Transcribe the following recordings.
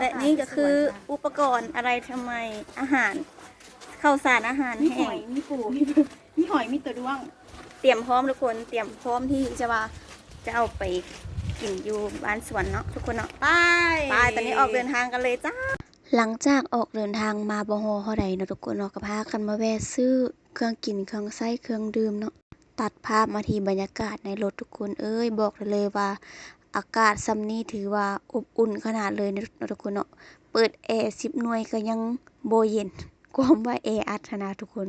และนี่ก็คืออุปกรณ์อะไรทำไมอาหารข้าวสารอาหาร มีห แห้ อง ยมีปูมีหอยมีตัวด้วง เตรียมพร้อมทุกคนเตรียมพร้อมที่จะว่าจะเอาไปกินอยู่บ้านสวนเนาะทุกคนเนาะไปตอนนี้ออกเดินทางกันเลยจ้าหลังจากออกเดินทางมาบ่ฮอเท่าใดเนาะทุกคนเนาะก็พากันมาแวะซื้อเครื่องกินเครื่องใช้เครื่องดื่มเนาะตัดภาพมาที่บรรยากาศในรถทุกคนเอ้ยบอกเลยว่าอากาศซำนี้ถือว่าอบอุ่นขนาดเลยเนาะทุกคนเนาะเปิดแอร์10หน่วยก็ยังบ่เย็นความว่าแออัดขนาดทุกคน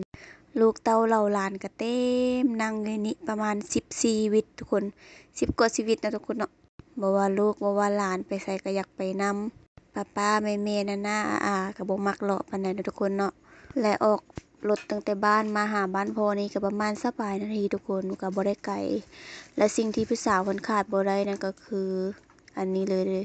ลูกเต้าเหล่าหลานก็เต็มนั่งอยู่นี่ประมาณ14ชีวิตทุกคน10กว่าชีวิตนะทุกคนเนาะบ่ว่าลูกบ่ว่าหลานไปไสก็อยากไปนำป้าๆแม่ๆนาๆอาๆก็บ่มักเลาะปานใดเนาะทุกคนเนาะและออกรถตั้งแต่บ้านมาหาบ้านพ่อนี่ก็ประมาณ20นาทีทุกคนก็บ่ได้ไกลและสิ่งที่ผู้สาวเพิ่นขาดบ่ได้นั่นก็คืออันนี้เลย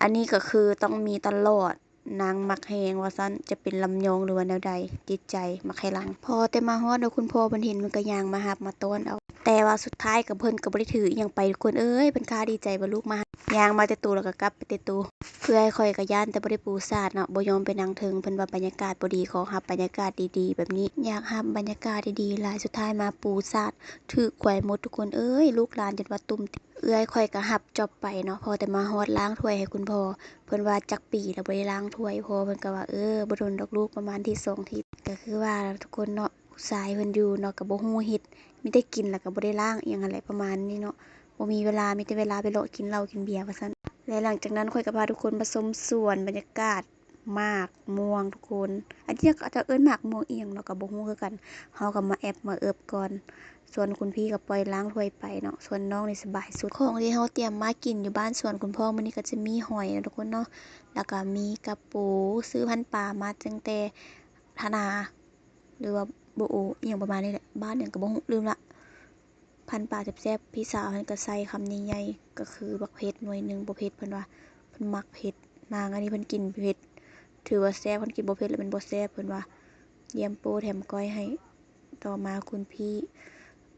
อันนี้ก็คือต้องมีตลอดนางมักแฮงว่าซั่นจะเป็นลำยองหรือว่าแนวใดจิตใจมักให้หลังพอแต่มาฮอดเนาะคุณพ่อเพิ่นเห็นมันก็ย่างมารับมาต้อนเอาแต่ว่าสุดท้ายก็เพิ่นก็บ่ได้ถืออิหยังไปทุกคนเอ้ยเพิ่นค่าดีใจว่าลูกมาย่างมาแต่ตู้แล้วก็กลับไปแต่ตู้เพื่อให้ข่อยก็ย้านแต่บ่ได้ปูซาดเนาะบ่ยอมไปนั่งเทิงเพิ่นว่าบรรยากาศบ่ดีขอรับบรรยากาศดีๆแบบนี้อยากรับบรรยากาศดีๆหลายสุดท้ายมาปูซาดถูกแขวนหมดทุกคนเอ้ยลูกหลานจนว่าตุ่มเอื้อยข่อยก็รับจอบไปเนาะพอแต่มาฮอดล้างถ้วยให้คุณพ่อเพิ่นว่าจักปีแล้วบ่ได้ล้างถ้วยพ่อเพิ่นก็ว่าบ่โดนดอกลูกประมาณที่2ที่ก็คือว่าทุกคนเนาะผู้ชายเพิ่นอยู่เนาะก็บ่ฮู้เฮ็ดมีแต่กินแล้วก็บ่ได้ล้างอีหยังนั่นแหละประมาณนี้เนาะบ่มีเวลามีแต่เวลาไปเลาะกินเหล้ากินเบียร์ว่าซั่นและหลังจากนั้นข่อยก็พาทุกคนมาชมสวนบรรยากาศหมากม่วงทุกคนอันที่เขาจะเอิ้นหมากม่วงอีหยังเนาะก็บ่ฮู้คือกันเฮาก็มาแอบมาเอิบก่อนส่วนคุณพี่ก็ปล่อยล้างถ้วยไปเนาะส่วนน้องนี่สบายสุดของที่เฮาเตรียมมากินอยู่บ้านสวนคุณพ่อมื้อนี้ก็จะมีหอยนะทุกคนเนาะแล้วก็มีกระปูซื้อพันธุ์ปลามาตั้งแต่ธนาหรือว่าบ่โออีหยังประมาณนี้แหละบ้านหยังก็บ่ฮู้ลืมละพันธุ์ปลาแซ่บๆพี่สาวเพิ่นก็ใส่คำใหญ่ๆก็คือบักเผ็ดหน่วยนึงบ่เผ็ดเพิ่นว่าเพิ่นมักเผ็ดนางอันนี้เพิ่นกินเผ็ดถือว่าแซ่บเพิ่นกินบ่เผ็ดแล้วมันบ่แซ่บเพิ่นว่าเยี่ยมโปแถมก้อยให้ต่อมาคุณพี่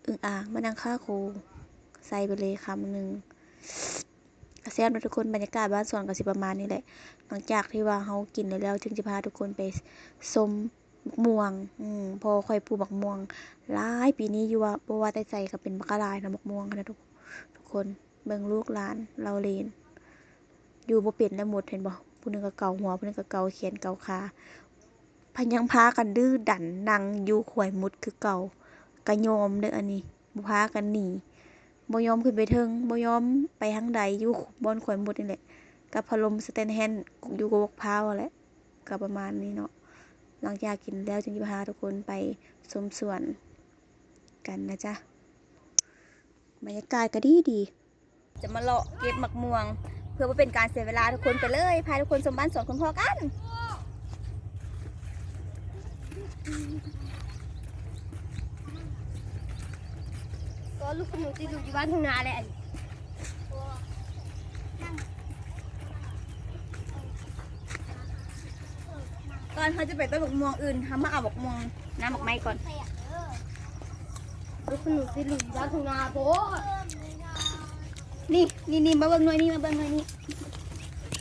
อึ่งอ่างมานั่งค่าโคใส่ไปเลยคำหนึ่งก็แซ่บนะทุกคนบรรยากาศบ้านสวนก็สิประมาณนี้แหละหลังจากที่ว่าเฮากินแล้วจึงสิพาทุกคนไปชมบักม่วงพอค่อยปลูกบักม่วงหลายปีนี้อยู่ว่าบ่ว่าแต่ใจก็เป็นบักหลายนะบักม่วงนะทุกคนเบิ่งลูกหลานเราเลนอยู่บ่เป็นแล้วหมดเห็นบ่ผู้นึงก็เกาหัวผู้นึงก็เกาแขนเกาขายังพากันดื้อดันนั่งอยู่ข่วยมุดคือเก่าก็ยอมเด้ออันนี้บ่พากันหนีบ่ยอมขึ้นไปเทิงบ่ยอมไปทางใดอยู่บนข่วยมุดนี่แหละกับพัดลมสแตนด์แฮนด์อยู่กับบักพร้าวแหละก็ประมาณนี้เนาะหลังจากกินแล้วจึงจะพาทุกคนไปชมสวนกันนะจ๊ะบรรยากาศก็ดีจะมาเลาะเก็บหมักม่วงเพื่อว่าเป็นการเสียเวลาทุกคนไปเลยพาทุกคนชมบ้านสวนคุณพ่อกันก็ลูกหนูจะอยู่บ้านทุ่งนาแหละก่อนเขาจะไปต้นหมกม่วงอื่นทำมาเอาหมกม่วงน้ำหมกไม้ก่อน ลูกหนูจะอยู่บ้านทุ่งนาโบนี่มาเบิ่งหน่วยนี่มาเบิ่งหน่วยนี่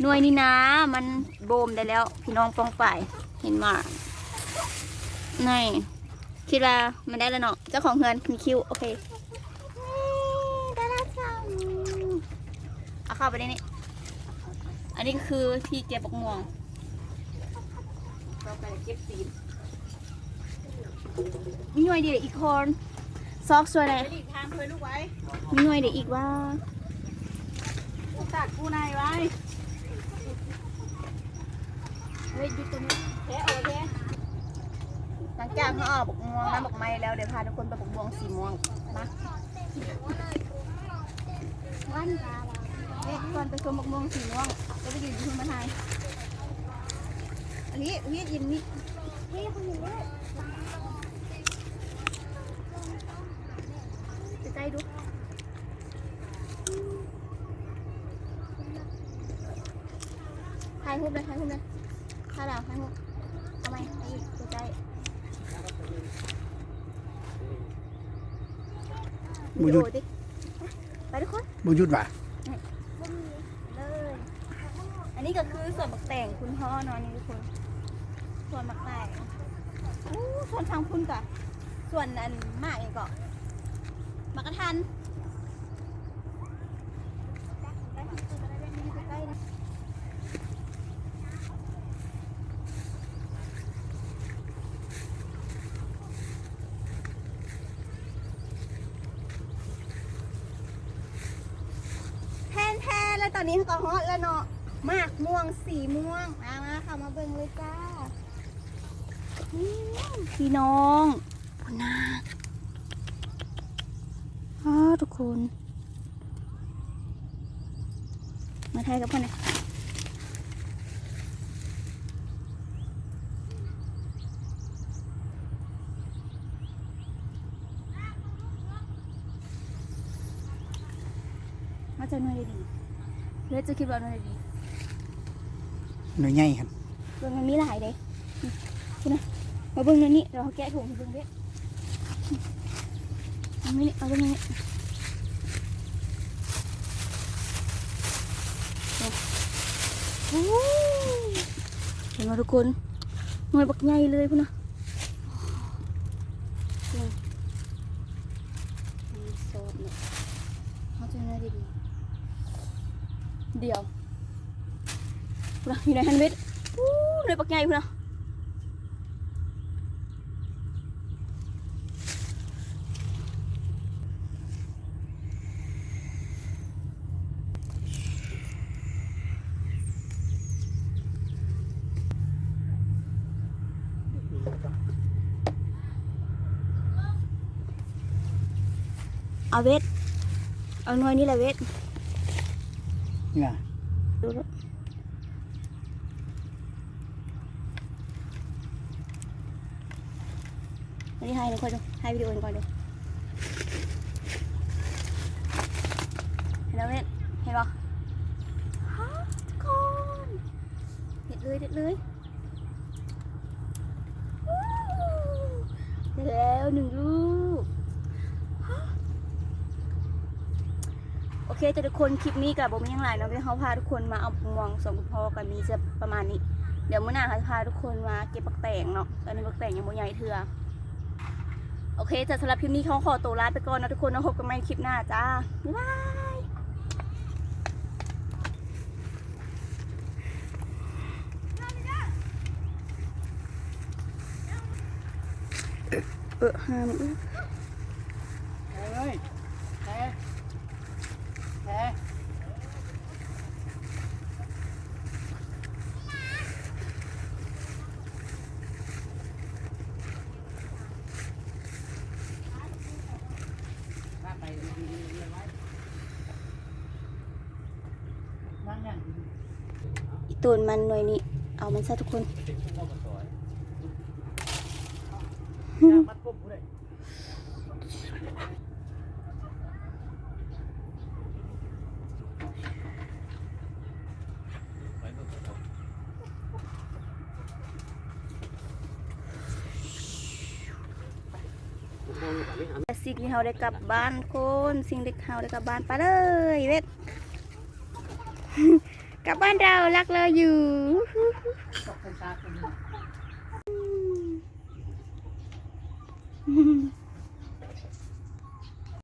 หน่วยนี่นะมันโบมได้แล้วพี่น้องปองป่ายเห็นมานี่คิดว่ามันได้แล้วเนาะเจ้าของเฮือนมีคิวโอเคได้แล้วจ้าเอาเข้าไปในนี้อันนี้คือที่เก็บหมกม่วงเราไปเก็บซีนมีหน่วยเดียวอีกคนซอกสวยเลยทางเคยลูกไว้มีหน่วยเดียวอีกว่าตัดกูนายไว้เฮ้ยอยู่ตรงนี้แค่เอาแค่หลังจากเขาออกบกม่วงน้ำบกไม้แล้วเดี๋ยวพาทุกคนไปบกม่วงสีม่วงนะวันก่อนไปชมบกม่วงสีม่วงจะไปยืนที่ทุ่งมะนาวอันนี้ยินนี่ใกล้ดูถ่ายรูปเลยถ่ายเราถ่ายรูปทำไมไปอีกใกล้บุญยุด ไปทุกคน บุญยุดว่ะ เลย อันนี้ก็คือส่วนบักแต่งคุณพ่อเนาะนี่ทุกคนส่วนบักแต่งอู้ส่วนทางพุ่นกะส่วนอันมากเองก็มากระทันแทนแล้วตอนนี้ก็ฮอตแล้วเนาะมากม่วงสีม่วงมาค่ะมาเบิ่งเลยจ้าพี่น้องพุ่นนาทุกคนมาไทยกับพ่อเนี่ยมาจะหน่วยดีเลือจะคิดว่าหน่วยดี หน่วยใหญ่ครับ เบิ่งมันมีหลายเด้คุณนะมาเบิ่งในนี้เราแกะถุงให้เบิ่งเด้เอาไม่นี่เอาเบิ่งนี่โอ้เห็นไหมทุกคนหน่วยบักใหญ่เลยพุ่นนะนี่โซนเนี่ยเขาจะได้ดีๆเดี๋ยวพุ่นนะอยู่ในฮันเวทหน่วยบักใหญ่พุ่นนะเอาเวทเอาหน่วยนี่แหละเวท เนี่ย ดูดูอันนี้ให้หนึ่งคนดูให้วิดีโอหนึ่งก่อนดูเห็นแล้วเวทเห็นปะทุกคนเด็ดเลยเด็ดเลยเด็ดแล้วหนึ่งลูกโอเคจะทุกคนคลิปนี้กับผมยังไงเนาะพี่เขาพาทุกคนมาเอาม่วงส่งคุณพ่อกันมีจะประมาณนี้เดี๋ยวมื้อหน้าเขาจะพาทุกคนมาเก็บปักแตงเนาะตอนนี้ปักแตงยังบ่ใหญ่เถื่อโอเคจะสำหรับคลิปนี้เขาขอตัวลาไปก่อนนะทุกคนนะพบกันใหม่คลิปหน้าจ้าบ๊ายบายห้าม เฮ้ยแท้แท้ อีตูนมันหน่วยนี้เอามันซะทุกคนสิ่งที่เราได้กลับบ้านคนสิ่งที่เราได้กลับบ้านไปเลยเวท กลับบ้านเรารักเราอยู่